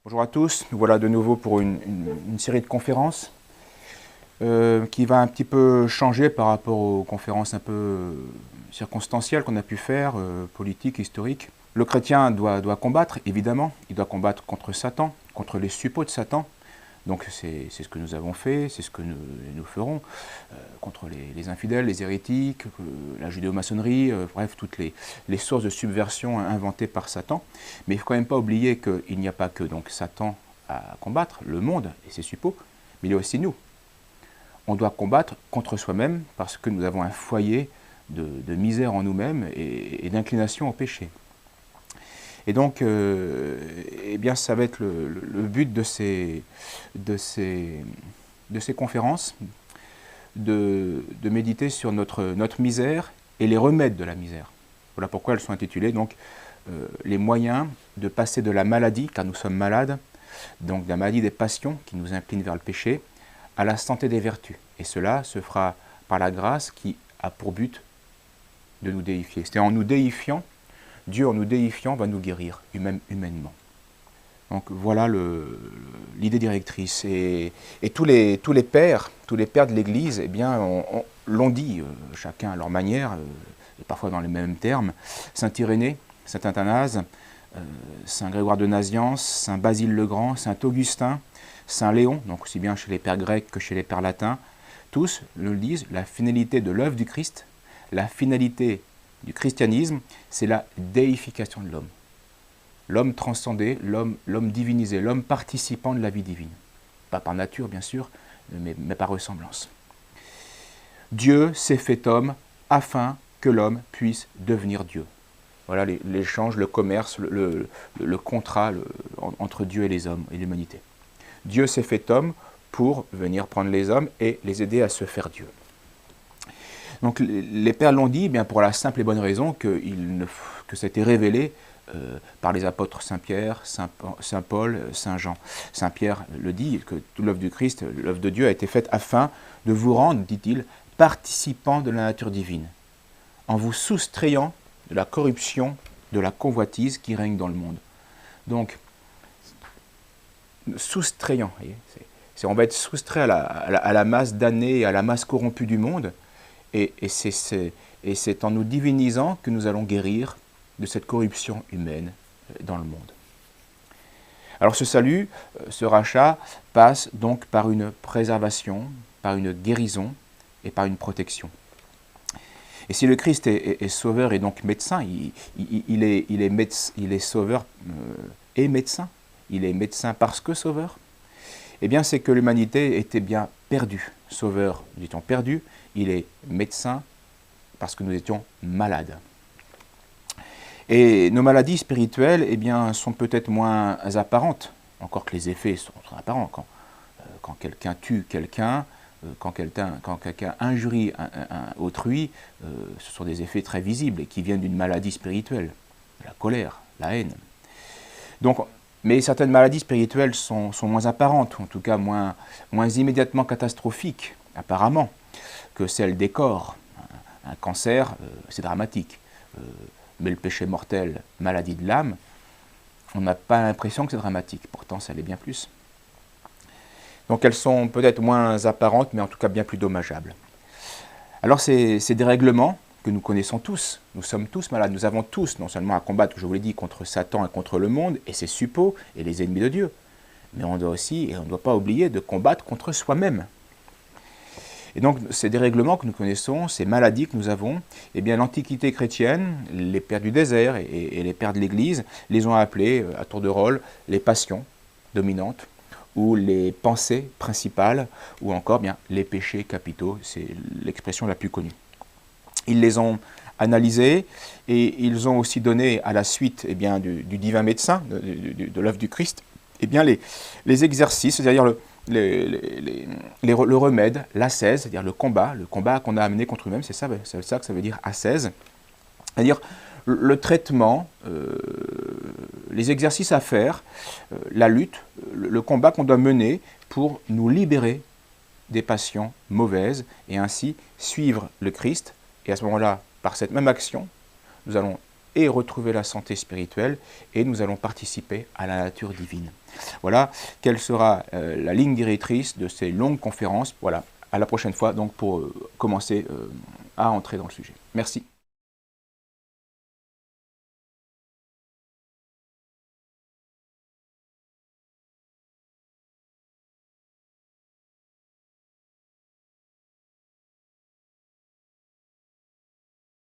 Bonjour à tous, nous voilà de nouveau pour une série de conférences qui va un petit peu changer par rapport aux conférences un peu circonstancielles qu'on a pu faire, politiques, historiques. Le chrétien doit combattre, évidemment, il doit combattre contre Satan, contre les suppôts de Satan. Donc c'est ce que nous avons fait, c'est ce que nous ferons, contre les infidèles, les hérétiques, la judéo-maçonnerie, bref, toutes les sources de subversion inventées par Satan. Mais il ne faut quand même pas oublier qu'il n'y a pas que donc, Satan à combattre, le monde et ses suppôts, mais il y a aussi nous. On doit combattre contre soi-même parce que nous avons un foyer de misère en nous-mêmes et d'inclination au péché. Et donc, eh bien, ça va être le but de ces conférences, de méditer sur notre misère et les remèdes de la misère. Voilà pourquoi elles sont intitulées donc les moyens de passer de la maladie, car nous sommes malades, donc de la maladie des passions qui nous incline vers le péché, à la santé des vertus. Et cela se fera par la grâce qui a pour but de nous déifier. C'est en nous déifiant, Dieu en nous déifiant va nous guérir humainement. Donc voilà l'idée directrice. Et tous les pères de l'Église, eh bien, l'ont dit, chacun à leur manière, et parfois dans les mêmes termes. Saint Irénée, Saint Athanase, Saint Grégoire de Nazianze, Saint Basile le Grand, Saint Augustin, Saint Léon, donc aussi bien chez les pères grecs que chez les pères latins, tous le disent, la finalité de l'œuvre du Christ, la finalité du christianisme, c'est la déification de l'homme. L'homme transcendé, l'homme divinisé, l'homme participant de la vie divine. Pas par nature, bien sûr, mais par ressemblance. Dieu s'est fait homme afin que l'homme puisse devenir Dieu. Voilà l'échange, le commerce, le contrat entre Dieu et les hommes et l'humanité. Dieu s'est fait homme pour venir prendre les hommes et les aider à se faire Dieu. Donc les pères l'ont dit bien pour la simple et bonne raison que c'était révélé par les apôtres Saint Pierre, Saint Paul, Saint Jean. Saint Pierre le dit, que toute l'œuvre du Christ, l'œuvre de Dieu a été faite afin de vous rendre, dit-il, participants de la nature divine, en vous soustrayant de la corruption, de la convoitise qui règne dans le monde. Donc, soustrayant, voyez, on va être soustrait à la masse damnée et à la masse corrompue du monde, et c'est en nous divinisant que nous allons guérir de cette corruption humaine dans le monde. Alors ce salut, ce rachat, passe donc par une préservation, par une guérison et par une protection. Et si le Christ est sauveur et donc médecin, il est sauveur et médecin, il est médecin parce que sauveur, eh bien c'est que l'humanité était bien perdue. Sauveur, nous étions perdus, il est médecin parce que nous étions malades. Et nos maladies spirituelles eh bien, sont peut-être moins apparentes, encore que les effets sont apparents. Quand quelqu'un tue quelqu'un, quand quelqu'un injurie autrui, ce sont des effets très visibles et qui viennent d'une maladie spirituelle, la colère, la haine. Donc, mais certaines maladies spirituelles sont moins apparentes, ou en tout cas moins immédiatement catastrophiques, apparemment, que celles des corps. Un cancer, c'est dramatique. Mais le péché mortel, maladie de l'âme, on n'a pas l'impression que c'est dramatique. Pourtant, ça l'est bien plus. Donc elles sont peut-être moins apparentes, mais en tout cas bien plus dommageables. Alors ces dérèglements que nous connaissons tous, nous sommes tous malades, nous avons tous non seulement à combattre, je vous l'ai dit, contre Satan et contre le monde et ses suppôts et les ennemis de Dieu, mais on doit aussi, et on ne doit pas oublier, de combattre contre soi-même. Et donc ces dérèglements que nous connaissons, ces maladies que nous avons, eh bien l'Antiquité chrétienne, les pères du désert et les pères de l'Église les ont appelés à tour de rôle les passions dominantes, ou les pensées principales, ou encore bien les péchés capitaux, c'est l'expression la plus connue. Ils les ont analysés et ils ont aussi donné à la suite eh bien, du divin médecin, de l'œuvre du Christ, eh bien, les exercices, c'est-à-dire le remède, l'ascèse, c'est-à-dire le combat qu'on a amené contre nous-mêmes, c'est ça que ça veut dire ascèse, c'est-à-dire le traitement, les exercices à faire, la lutte, le combat qu'on doit mener pour nous libérer des passions mauvaises et ainsi suivre le Christ. Et à ce moment-là, par cette même action, nous allons et retrouver la santé spirituelle, et nous allons participer à la nature divine. Voilà quelle sera la ligne directrice de ces longues conférences. Voilà, à la prochaine fois donc pour commencer à entrer dans le sujet. Merci.